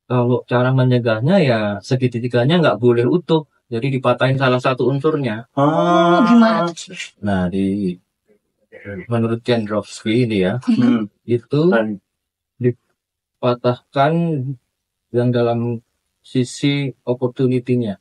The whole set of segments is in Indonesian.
Kalau cara menyegahnya ya segitiganya nggak boleh utuh, jadi dipatahin salah satu unsurnya. Gimana? Nah, menurut Jendrovsky ini ya, itu dipatahkan yang dalam sisi opportunity-nya.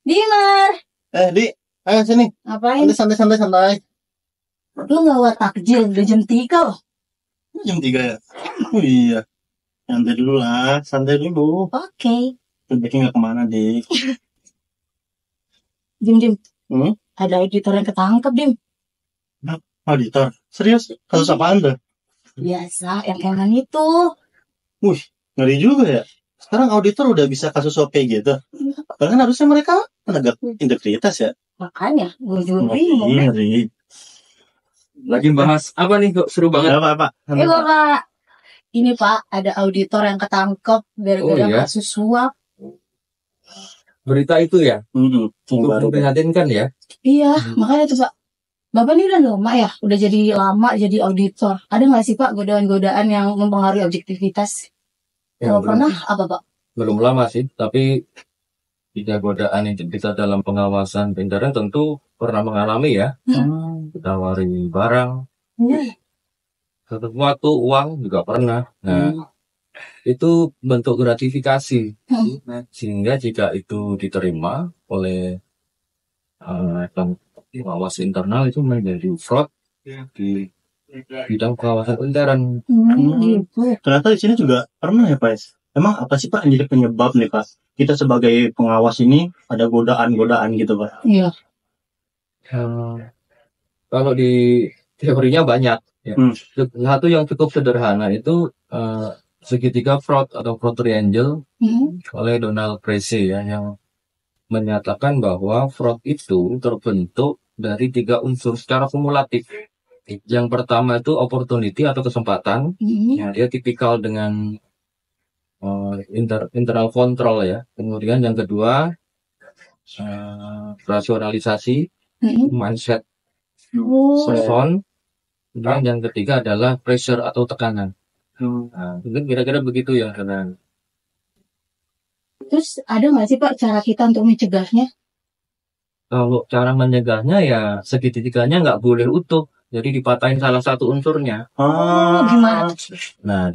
Dimar, Di, ayo sini. ngapain? Santai. Lu nggak buat takjil, udah jam 3 loh. Jam 3 ya? Oh iya. Santai dulu lah, santai dulu. Oke. Feedbacknya nggak kemana, Dik. Dim. Hmm? Ada editor yang ketangkep, Dim. Auditor? Serius? Kasus apaan tuh? Biasa, yang kayak itu. Wih, ngeri juga ya. Sekarang auditor udah bisa kasus OP gitu. Bahkan harusnya mereka penegak integritas ya. Makanya, gue juga bingung. Ngeri. Lagi bahas apa nih kok seru banget? Apa? Pak. Ini Pak, ada auditor yang ketangkep gara-gara iya? kasus suap. Berita itu ya? Cukup Baru. memprihatinkan ya? Iya, makanya tuh Pak. Bapak ini udah lama ya? Udah lama jadi auditor. Ada nggak sih Pak godaan-godaan yang mempengaruhi objektivitas? Ya, Kalau pernah, apa Pak? belum lama sih, tapi tidak godaan integritas dalam pengawasan internet tentu pernah mengalami ya. Ditawari barang, sesuatu, uang juga pernah. Nah, itu bentuk gratifikasi. Sehingga jika itu diterima oleh pengawas internal itu menjadi fraud di bidang pengawasan intern. Ternyata di sini juga pernah ya, Pak. Emang apa sih Pak yang jadi penyebab nih Pak? Kita sebagai pengawas ini ada godaan-godaan gitu Pak. Iya. Kalau di teorinya banyak. Ya. Satu yang cukup sederhana itu segitiga fraud atau fraud triangle oleh Donald Krause ya, yang menyatakan bahwa fraud itu terbentuk dari 3 unsur secara kumulatif. Yang pertama itu opportunity atau kesempatan. Ya, dia tipikal dengan internal control ya. Kemudian yang kedua rasionalisasi, mindset person. Kemudian yang ketiga adalah pressure atau tekanan. Mungkin kira-kira begitu ya, karena. Terus ada nggak sih Pak cara kita untuk mencegahnya? Kalau cara menyegahnya ya segitiganya nggak boleh utuh, jadi dipatahin salah satu unsurnya. Gimana? Nah,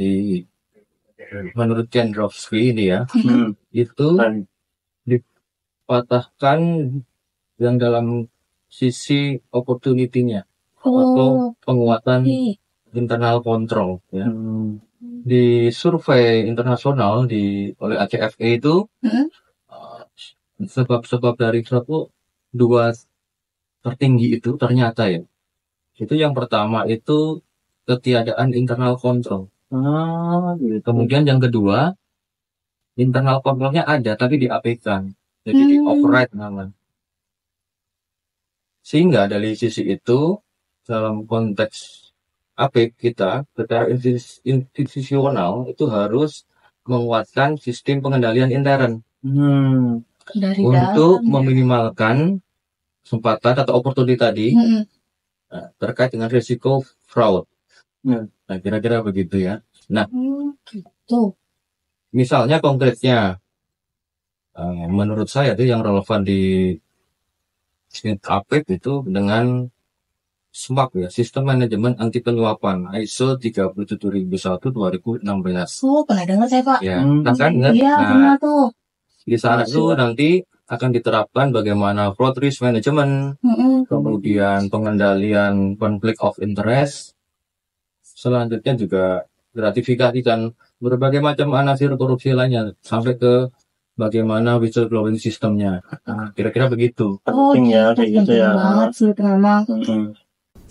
menurut Jendrovsky ini ya, itu dipatahkan yang dalam sisi opportunity-nya atau penguatan internal control ya. Di survei internasional oleh ACFE itu sebab-sebab dari fraud 2 tertinggi itu ternyata ya. Itu yang pertama itu ketiadaan internal control. Gitu. Kemudian yang kedua, internal controlnya ada tapi diabaikan, jadi di override namanya. Sehingga dari sisi itu dalam konteks APEC kita secara institusional itu harus menguatkan sistem pengendalian intern untuk meminimalkan kesempatan atau opportunity tadi terkait dengan risiko fraud. Nah, kira-kira begitu ya. Nah, misalnya konkretnya, menurut saya itu yang relevan di APEC itu dengan SMAP ya, Sistem Manajemen Anti Penyuapan ISO 37001/2016. Oh, pernah dengar saya Pak. Ya, kan ingat? Iya, pernah tuh. Di sana itu nanti akan diterapkan bagaimana fraud risk management, kemudian pengendalian conflict of interest, selanjutnya juga gratifikasi dan berbagai macam anasir korupsi lainnya sampai ke bagaimana whistleblowing sistemnya. Kira-kira begitu. Oh, penting ya kayak gitu ya. banget sih memang.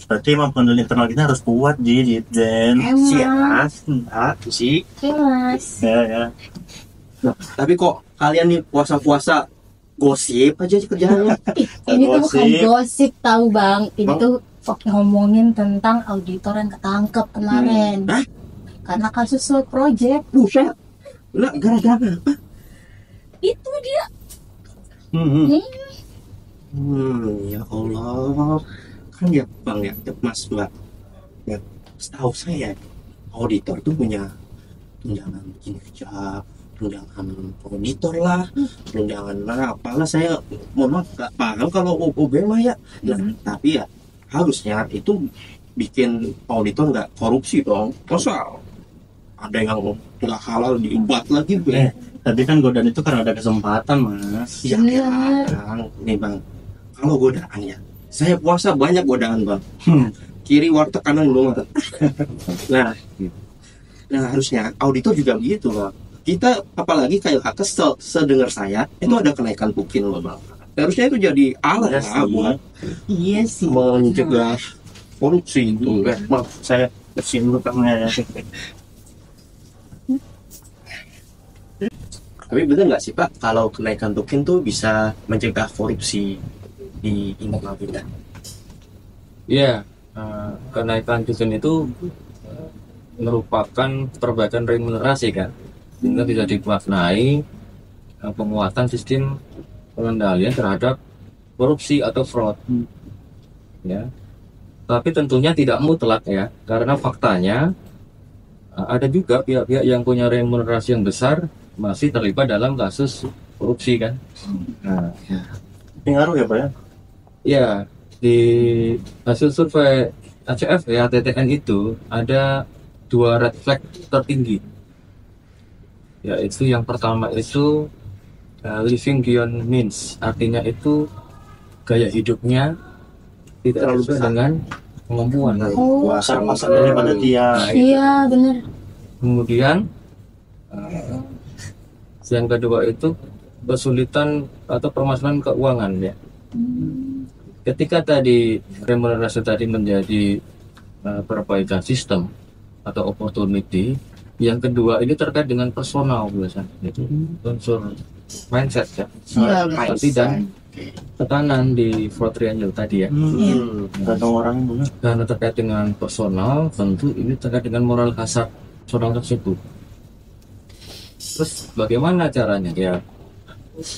Berarti emang pengendali internal kita harus kuat di Den. Emang. Enggak sih. Mas. Ya. Nah, tapi kok kalian nih puasa-puasa gosip aja kerjaannya? Ini tuh bukan Gosip. gosip tahu bang. Ini Bang? tuh ngomongin tentang auditor yang ketangkep kemarin. Hah? Karena kasus soal project. Buset. Lah, gara-gara apa? Itu dia. Ya Allah. Kan ya Bang ya, Mas Mbak. Ya, setahu saya auditor tuh punya tunjangan kinerja, tunjangan auditor lah, tunjangan apalah, saya mohon maaf nggak paham kalau OB mah ya. Nah, tapi ya harusnya itu bikin auditor nggak korupsi dong. Masa ada yang nggak halal diembat lagi, Bang? Tapi kan godaan itu karena ada kesempatan, Mas. Ya, Bener. Bang. Nih Bang, kalau godaan ya, saya puasa banyak godaan Bang. Kiri warteg, kanan banget. Nah harusnya auditor juga begitu Bang. Kita apalagi kayak sedengar saya itu ada kenaikan pukin loh Bang. Harusnya itu jadi alat Iya lah sih. buat Iya sih. mencegah korupsi itu. Maaf, saya bersihin dulu tangannya ya. Tapi bener nggak sih Pak, kalau kenaikan tukin tuh bisa mencegah korupsi di internal kita? Iya, kenaikan tukin itu merupakan perbaikan remunerasi kan, sehingga bisa dimaknai penguatan sistem pengendalian terhadap korupsi atau fraud. Ya, tapi tentunya tidak mutlak ya, karena faktanya ada juga pihak-pihak yang punya remunerasi yang besar masih terlibat dalam kasus korupsi kan. Nah, Pengaruh ya, Pak ya? ya di hasil survei ACF ya TTN itu ada 2 red flag tertinggi, yaitu yang pertama itu living beyond means, artinya itu gaya hidupnya tidak Terlalu sesuai besar. dengan kemampuan. Oh. Pasar-pasar daripada dia. Iya bener. Kemudian yang kedua itu kesulitan atau permasalahan keuangan ya. Ketika tadi remunerasi tadi menjadi perbaikan sistem atau opportunity, yang kedua ini terkait dengan personal biasanya, itu unsur mindset ya, Iya, Pasti dan tekanan di fraud triangle tadi ya. Tergantung orang bener. Karena terkait dengan personal, tentu ini terkait dengan moral kasar personal tersebut. Terus bagaimana caranya ya?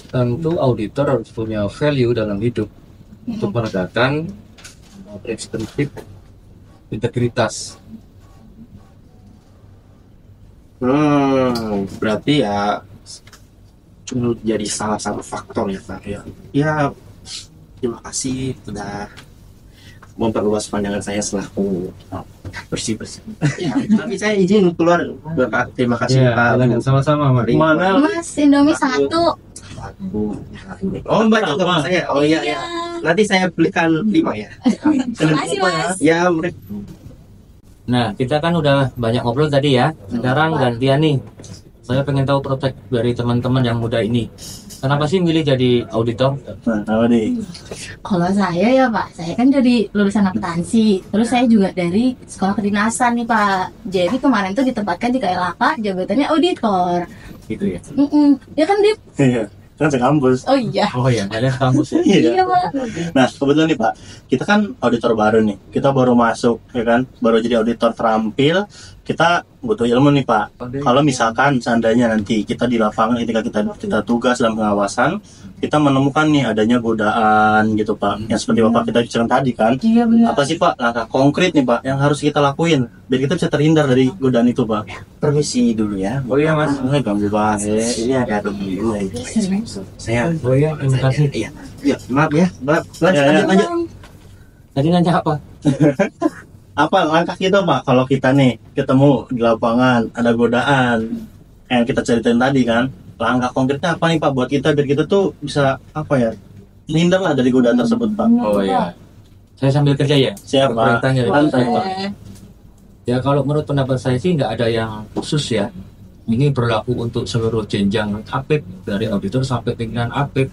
Tentu auditor harus punya value dalam hidup untuk menegakkan prinsip integritas. Berarti ya cuma jadi salah satu faktor ya Pak ya. Ya terima kasih sudah memperluas pandangan saya selaku bersih-bersih. Ya, tapi saya izin keluar. Terima kasih Ya, Pak. sama-sama Mari. Mana? Mas Indomie 1. Oh Mbak juga Mas saya. Oh iya ya. Nanti saya belikan 5 ya. Makasih Mas. Ya mereka. Nah, kita kan udah banyak ngobrol tadi ya. Sekarang gantian nih. Saya pengen tahu prospek dari teman-teman yang muda ini. Kenapa sih milih jadi auditor? Nah, apa nih? Kalau saya ya Pak, saya kan dari lulusan akuntansi. Terus saya juga dari sekolah kedinasan nih Pak. Jadi kemarin tuh ditempatkan di KLHK, jabatannya auditor. Gitu ya. Ya kan Dip? Iya, kan sekampus. Oh iya. Oh ya, ada kampus ya. Iya Pak. Nah, kebetulan nih Pak, kita kan auditor baru nih. Kita baru masuk, ya kan? Baru jadi auditor terampil. Kita butuh ilmu nih Pak. Kalau misalkan seandainya nanti kita di lapangan ketika kita tugas dalam pengawasan, kita menemukan nih adanya godaan gitu Pak. Yang seperti Bapak kita bicarakan tadi kan. Iya benar. Apa sih Pak langkah konkret nih Pak yang harus kita lakuin biar kita bisa terhindar dari godaan itu Pak? Permisi dulu ya. Oh iya Mas. Ganggu banget. Ini ada dulu ya. Saya Oh iya, terima kasih. Iya. Ya, maaf ya. Maaf. Ya, ya. Lanjut. Tadi nanya apa? Apa langkah kita Pak kalau kita nih ketemu di lapangan ada godaan yang kita ceritain tadi kan, langkah konkretnya apa nih Pak buat kita biar kita tuh bisa apa ya, terhindar lah dari godaan tersebut Pak? Oh iya. Saya sambil kerja ya. Siap Pak. Perintahnya ya. Santai, Pak. Ya kalau menurut pendapat saya sih nggak ada yang khusus ya. Ini berlaku untuk seluruh jenjang APIP dari auditor sampai pimpinan APIP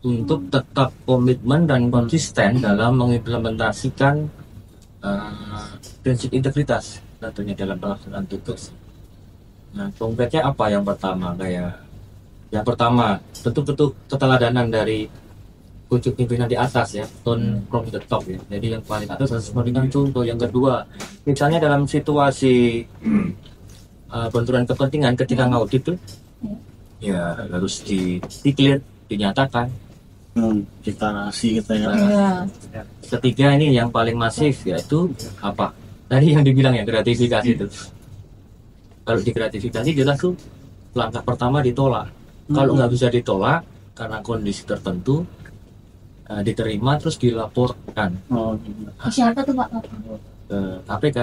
untuk tetap komitmen dan konsisten dalam mengimplementasikan prinsip integritas tentunya dalam pelaksanaan tugas. Nah, konkretnya apa yang pertama? Yang pertama tentu keteladanan dari pucuk pimpinan di atas ya, tone from the top ya. Jadi yang paling atas harus memberikan contoh. Yang kedua, misalnya dalam situasi benturan kepentingan ketika ngaudit tuh, ya harus di-clear, dinyatakan. Deklarasi kita ya. Ketiga ini yang paling masif yaitu apa? Tadi yang dibilang ya gratifikasi itu. Kalau digratifikasi jelas tuh langkah pertama ditolak. Kalau nggak bisa ditolak karena kondisi tertentu, diterima terus dilaporkan. Siapa tuh Pak? Ke KPK.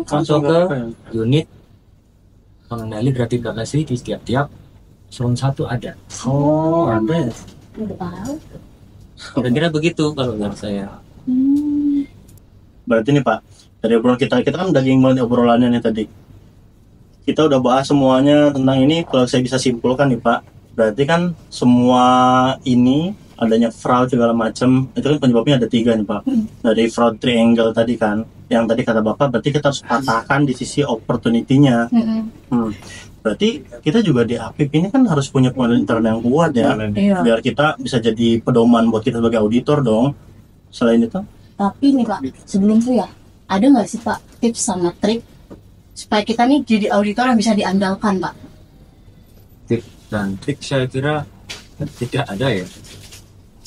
Langsung ke unit mengenali gratifikasi di tiap-tiap eselon 1 ada. Ada ya. Kira-kira begitu kalau menurut saya. Berarti nih Pak, dari obrolan kita kan daging banget obrolannya nih tadi. Kita udah bahas semuanya tentang ini. Kalau saya bisa simpulkan nih Pak, berarti kan semua ini adanya fraud segala macam itu kan penyebabnya ada 3 nih Pak. Dari fraud triangle tadi kan, yang tadi kata Bapak, berarti kita harus patahkan di sisi opportunity-nya. Berarti kita juga di APIP ini kan harus punya pengadilan intern yang kuat ya, biar kita bisa jadi pedoman buat kita sebagai auditor dong. Selain itu, tapi nih Pak, sebelum itu ya, ada nggak sih Pak tips sama trik supaya kita nih jadi auditor yang bisa diandalkan Pak? Tips dan trik saya kira tidak ada ya.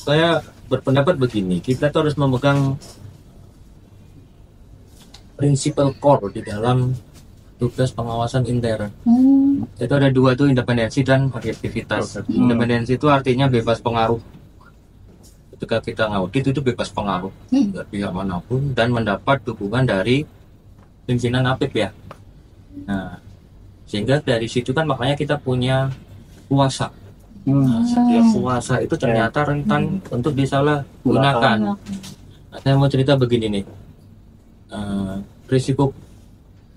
Saya berpendapat begini, kita tuh harus memegang prinsipal core di dalam tugas pengawasan intern. Itu ada 2 tuh, independensi dan objektivitas. Independensi itu artinya bebas pengaruh. Ketika kita ngaudit itu bebas pengaruh dari pihak manapun dan mendapat dukungan dari pimpinan APIP ya. Nah, sehingga dari situ kan makanya kita punya kuasa. Setiap kuasa itu ternyata rentan untuk disalahgunakan. Nah, saya mau cerita begini nih. Risiko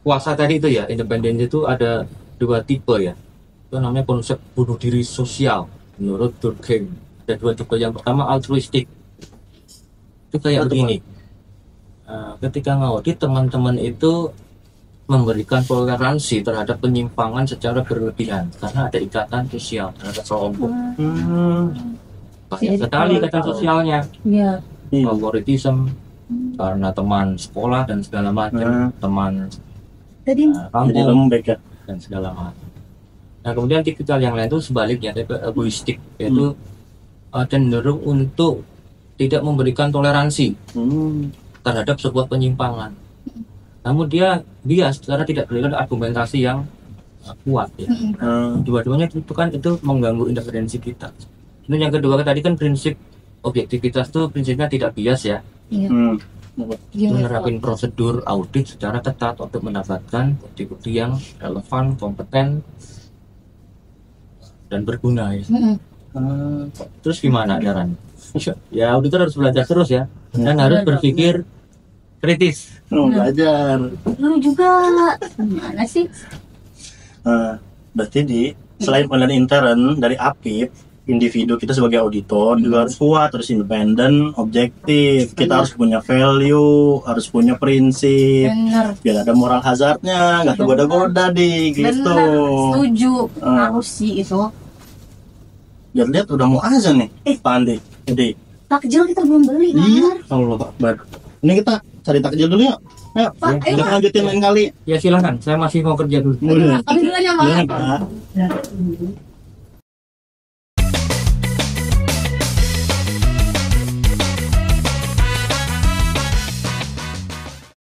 kuasa tadi itu ya, independensi itu ada 2 tipe ya. Itu namanya konsep bunuh diri sosial menurut Durkheim. Ada 2 tipe. Yang pertama altruistik. Itu kayak begini. Ketika ngaudit, teman-teman itu memberikan toleransi terhadap penyimpangan secara berlebihan karena ada ikatan sosial terhadap kelompok. Banyak sekali ikatan sosialnya. Favoritism karena teman sekolah dan segala macam, teman kampung lembek ya, dan segala macam. Nah, kemudian tipikal yang lain itu sebaliknya, egoistik, yaitu cenderung untuk tidak memberikan toleransi terhadap sebuah penyimpangan. Namun dia bias karena tidak berikan argumentasi yang kuat ya. Dua-duanya itu kan itu mengganggu independensi kita. Ini yang kedua tadi kan prinsip objektivitas itu prinsipnya tidak bias ya. Menerapkan prosedur audit secara ketat untuk mendapatkan bukti-bukti yang relevan, kompeten, dan berguna ya. Terus gimana caranya? Ya auditor harus belajar terus ya, dan harus berpikir kritis. Belajar. Lu juga gimana sih? Berarti selain pengadilan intern dari APIP, individu kita sebagai auditor juga harus kuat, harus independen, objektif. Kita harus punya value, harus punya prinsip. Biar ada moral hazardnya, nggak tergoda-goda gitu. Setuju. Harus sih itu. Biar lihat udah mau azan nih, Pak Andi. Jadi takjil kita belum beli. Iya, Allah Akbar. Ini kita cari takjil dulu yuk. Ayo, kita lanjutin lain kali. Ya silahkan, saya masih mau kerja dulu. Kami duluan ya Pak. Pak.